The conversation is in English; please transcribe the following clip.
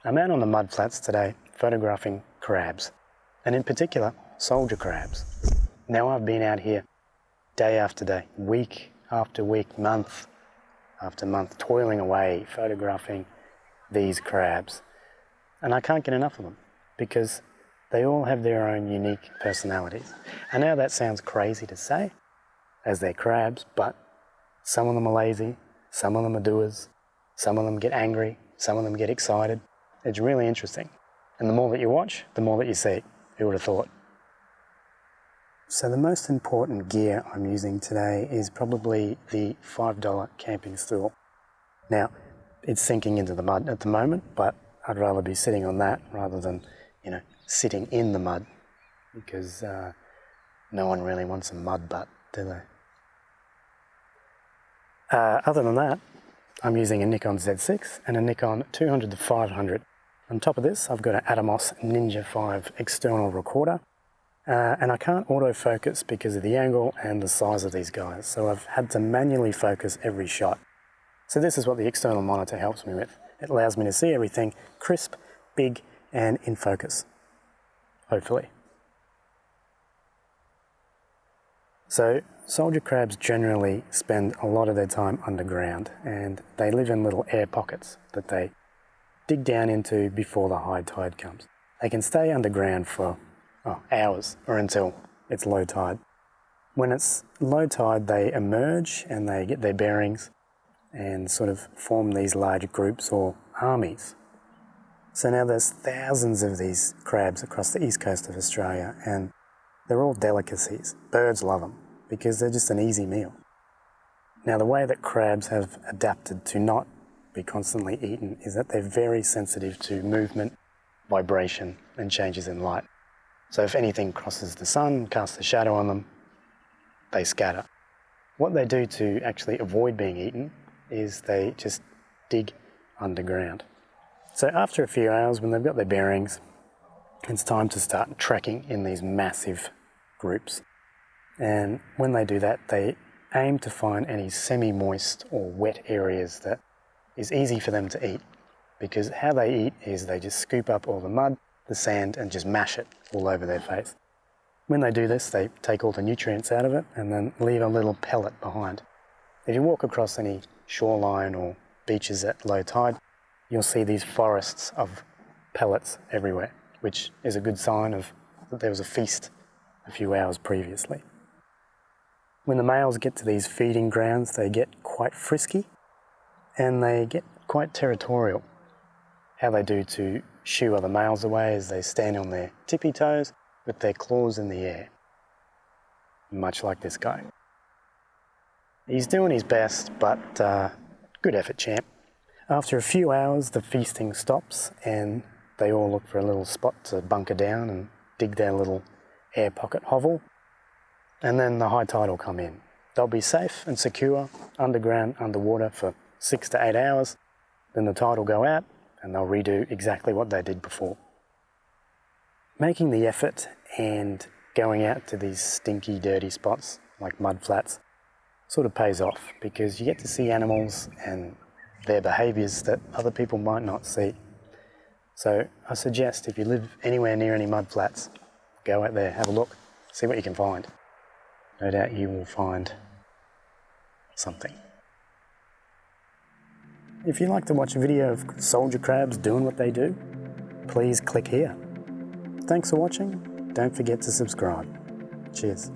I'm out on the mudflats today photographing crabs, and in particular soldier crabs. Now I've been out here day after day, week after week, month after month, toiling away photographing these crabs, and I can't get enough of them because they all have their own unique personalities. I know that sounds crazy to say as they're crabs, but some of them are lazy, some of them are doers, some of them get angry, some of them get excited. It's really interesting. And the more that you watch, the more that you see. Who would have thought? So the most important gear I'm using today is probably the $5 camping stool. Now, it's sinking into the mud at the moment, but I'd rather be sitting on that rather than, sitting in the mud, because no one really wants a mud butt, do they? Other than that, I'm using a Nikon Z6 and a Nikon 200-500. On top of this, I've got an Atomos Ninja 5 external recorder, and I can't autofocus because of the angle and the size of these guys, so I've had to manually focus every shot. So this is what the external monitor helps me with. It allows me to see everything crisp, big, and in focus, hopefully. So soldier crabs generally spend a lot of their time underground, and they live in little air pockets that they dig down into before the high tide comes. They can stay underground for hours or until it's low tide. When it's low tide, they emerge and they get their bearings and sort of form these large groups or armies. So now there's thousands of these crabs across the east coast of Australia, and they're all delicacies. Birds love them because they're just an easy meal. Now the way that crabs have adapted to not be constantly eaten is that they're very sensitive to movement, vibration, and changes in light. So if anything crosses the sun, casts a shadow on them, they scatter. What they do to actually avoid being eaten is they just dig underground. So after a few hours, when they've got their bearings, it's time to start tracking in these massive groups. And when they do that, they aim to find any semi-moist or wet areas that is easy for them to eat, because how they eat is they just scoop up all the mud, the sand, and just mash it all over their face. When they do this, they take all the nutrients out of it and then leave a little pellet behind. If you walk across any shoreline or beaches at low tide, you'll see these forests of pellets everywhere, which is a good sign of that there was a feast a few hours previously. When the males get to these feeding grounds, they get quite frisky and they get quite territorial. How they do to shoo other males away is they stand on their tippy toes with their claws in the air, much like this guy. He's doing his best, but good effort, champ. After a few hours, the feasting stops and they all look for a little spot to bunker down and dig their little air pocket hovel, and then the high tide will come in. They'll be safe and secure underground, underwater for 6 to 8 hours, then the tide will go out and they'll redo exactly what they did before. Making the effort and going out to these stinky, dirty spots like mudflats sort of pays off, because you get to see animals and their behaviours that other people might not see. So I suggest if you live anywhere near any mudflats, go out there, have a look, see what you can find. No doubt you will find something. If you'd like to watch a video of soldier crabs doing what they do, please click here. Thanks for watching. Don't forget to subscribe. Cheers.